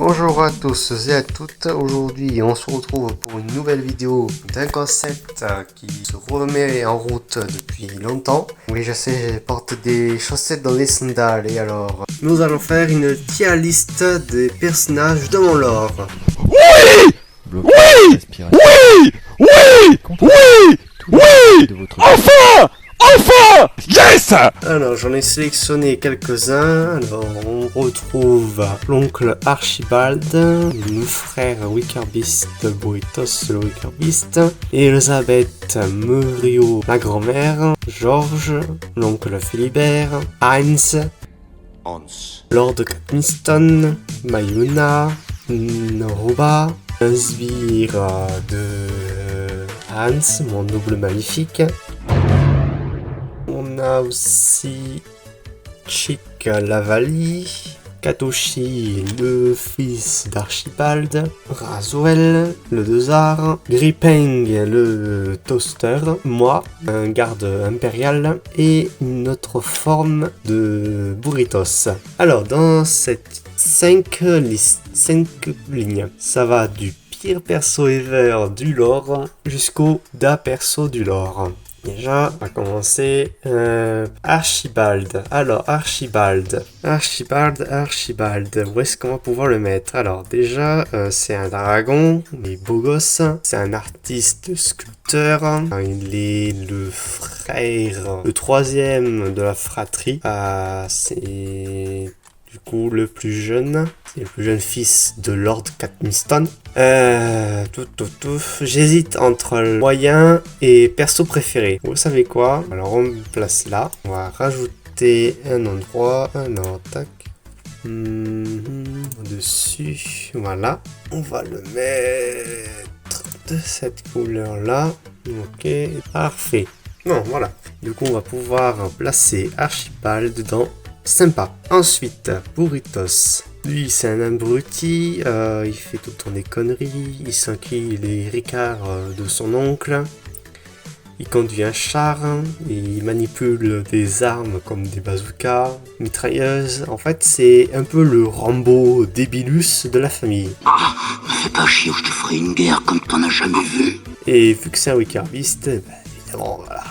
Bonjour à tous et à toutes, aujourd'hui on se retrouve pour une nouvelle vidéo d'un concept qui se remet en route depuis longtemps. Oui je sais, je porte des chaussettes dans les sandales et alors nous allons faire une tier list des personnages de mon lore. Oui! Oui! Oui! Oui! Oui! Oui! Enfin! Enfin! Yes! Alors j'en ai sélectionné quelques-uns. Alors on retrouve l'oncle Archibald, le frère Wickerbeast, Boethos le Wickerbeast, Elisabeth Murio la grand-mère, George, l'oncle Philibert, Heinz, Lord Catmiston, Mayuna, Noruba, un sbire de Hans, mon double maléfique. On a aussi Chick Lavali, Katoshi, le fils d'Archibald, Razwell, le Dezar, Gripeng, le toaster, moi, un garde impérial, et une autre forme de Burritos. Alors, dans cette 5 lignes, ça va du pire perso ever du lore jusqu'au da perso du lore. Déjà, on va commencer. Archibald. Alors, Archibald, où est-ce qu'on va pouvoir le mettre? Alors, déjà, c'est un dragon, il est beau gosse, c'est un artiste sculpteur, il est le frère, le troisième de la fratrie. C'est du coup le plus jeune. C'est le plus jeune fils de Lord Catmiston. J'hésite entre le moyen et perso préféré. Vous savez quoi? Alors on me place là. On va rajouter un endroit. Alors tac. Au-dessus. Voilà. On va le mettre de cette couleur là. Ok. Parfait. Bon voilà. Du coup on va pouvoir placer Archibald dans sympa. Ensuite, Burritos. Lui, c'est un abruti, il fait tout le temps des conneries, il s'enquille les ricards de son oncle, il conduit un char, il manipule des armes comme des bazookas, mitrailleuses. En fait, c'est un peu le Rambo débilus de la famille. Ah, me fais pas chier ou je te ferai une guerre comme t'en as jamais vu. Et vu que c'est un Wickerbeast, évidemment, voilà.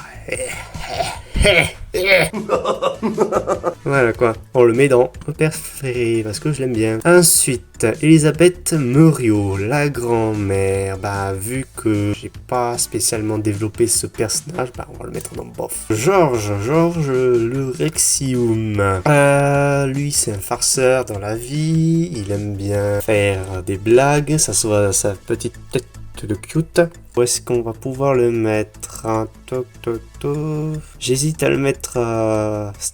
Voilà quoi, on le met dans préféré parce que je l'aime bien. Ensuite, Elisabeth Murio, la grand-mère. Vu que j'ai pas spécialement développé ce personnage, on va le mettre dans bof. George le Rexium. Lui c'est un farceur dans la vie, il aime bien faire des blagues, ça soit sa petite tête de cute. Où est-ce qu'on va pouvoir le mettre? J'hésite à le mettre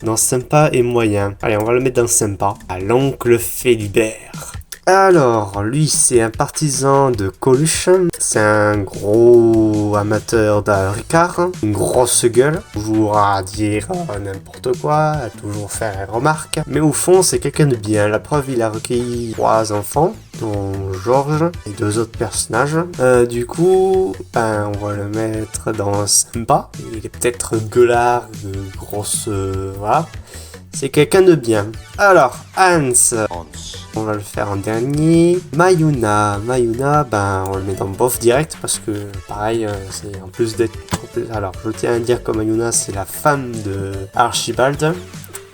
dans sympa et moyen. Allez, on va le mettre dans sympa. À l'oncle Philibert. Alors, lui, c'est un partisan de Coluche. C'est un gros amateur d'un Ricard. Une grosse gueule. Toujours à dire n'importe quoi, à toujours faire des remarques. Mais au fond, c'est quelqu'un de bien. La preuve, il a recueilli 3 enfants, dont Georges et 2 autres personnages. Du coup, on va le mettre dans sympa. Il est peut-être gueulard, grosse... voilà. C'est quelqu'un de bien. Alors, Hans. On va le faire en dernier. Mayuna, on le met dans bof direct parce que pareil, c'est en plus d'être... Alors, je tiens à dire que Mayuna, c'est la femme de Archibald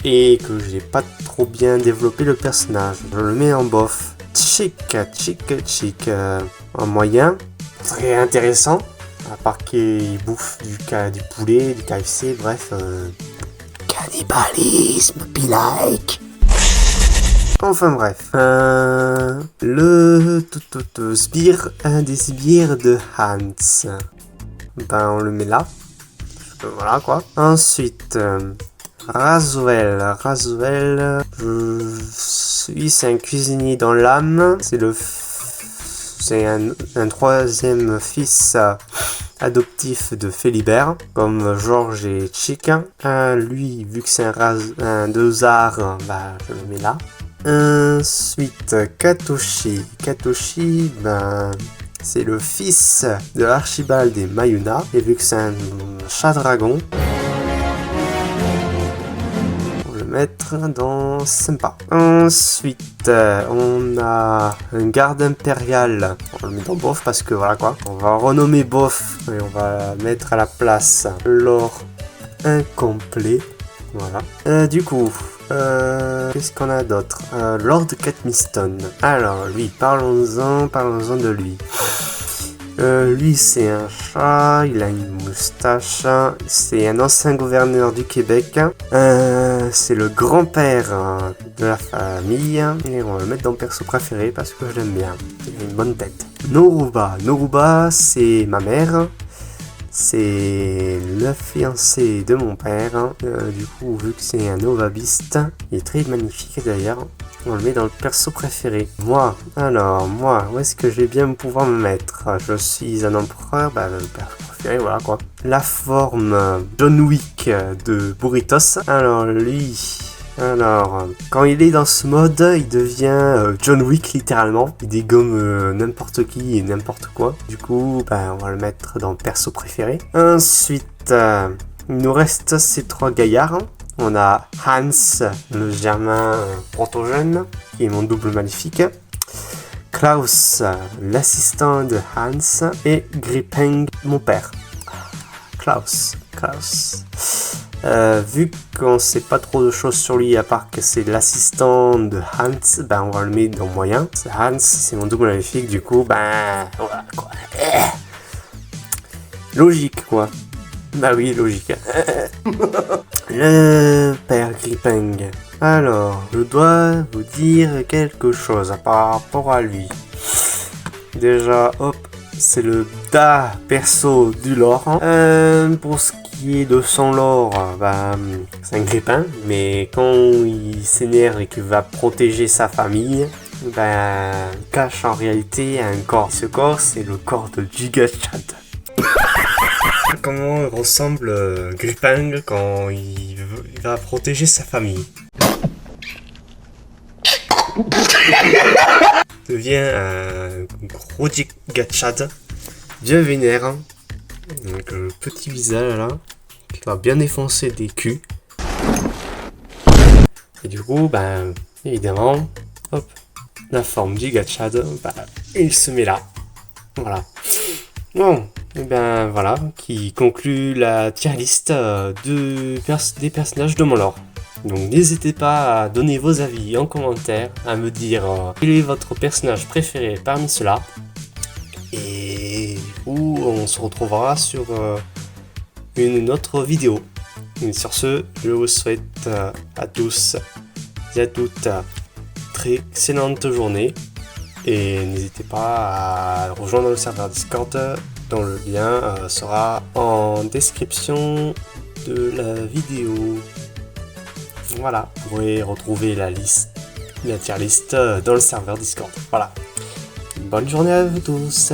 et que j'ai pas trop bien développé le personnage. Je le mets en bof. Chick, en moyen. Très intéressant. À part qu'il bouffe du poulet, du KFC, bref. Cannibalisme, be like. Enfin bref, le sbire, un des sbires de Hans. On le met là. Voilà quoi. Ensuite, Razwell, lui c'est un cuisinier dans l'âme. C'est un troisième fils adoptif de Philibert, comme George et Chick. Lui, vu que c'est un Dezar, je le mets là. Ensuite, Katoshi, c'est le fils de Archibald et Mayuna, et vu que c'est un chat dragon, on le mettre dans sympa. Ensuite, on a un garde impérial. On le met dans bof parce que voilà quoi. On va renommer bof et on va mettre à la place l'or incomplet. Voilà. Du coup, qu'est-ce qu'on a d'autre? Lord Catmiston. Alors, lui, parlons-en de lui. Lui, c'est un chat, il a une moustache, c'est un ancien gouverneur du Québec, c'est le grand-père de la famille, et on va le mettre dans le perso préféré parce que je l'aime bien, il a une bonne tête. Noruba, c'est ma mère, c'est le fiancé de mon père, du coup, vu que c'est un Novabiste, il est très magnifique d'ailleurs. On le met dans le perso préféré. Moi, où est-ce que je vais bien pouvoir me mettre? Je suis un empereur, le perso préféré, voilà quoi. La forme John Wick de Burritos. Alors lui, quand il est dans ce mode, il devient John Wick littéralement. Il dégomme n'importe qui et n'importe quoi. Du coup, on va le mettre dans le perso préféré. Ensuite, il nous reste ces trois gaillards. On a Hans, le germain proto-jeune, qui est mon double maléfique. Klaus, l'assistant de Hans. Et Gripeng, mon père. Klaus. Vu qu'on sait pas trop de choses sur lui, à part que c'est l'assistant de Hans, on va le mettre dans moyen. Hans, c'est mon double maléfique, du coup, voilà quoi. Logique, quoi. Bah oui, logique. Le père Gripeng. Alors, je dois vous dire quelque chose par rapport à lui. Déjà, hop, c'est le perso du lore. Pour ce qui est de son lore, c'est un grippin, mais quand il s'énerve et qu'il va protéger sa famille, il cache en réalité un corps. Ce corps, c'est le corps de Giga Chad. Comment ressemble Gripeng quand il va protéger sa famille. Devient un gros Giga-Chad, bien vénère, donc le petit visage là, qui va bien défoncer des culs. Et du coup, évidemment, hop, la forme Giga-Chad, il se met là. Voilà. Bon, et voilà, qui conclut la tier list des personnages de mon lore. Donc n'hésitez pas à donner vos avis en commentaire, à me dire quel est votre personnage préféré parmi ceux-là. Et on se retrouvera sur une autre vidéo. Et sur ce, je vous souhaite à tous et à toutes très excellente journée. Et n'hésitez pas à rejoindre le serveur Discord, dont le lien sera en description de la vidéo. Voilà, vous pourrez retrouver la tier list dans le serveur Discord. Voilà. Bonne journée à vous tous.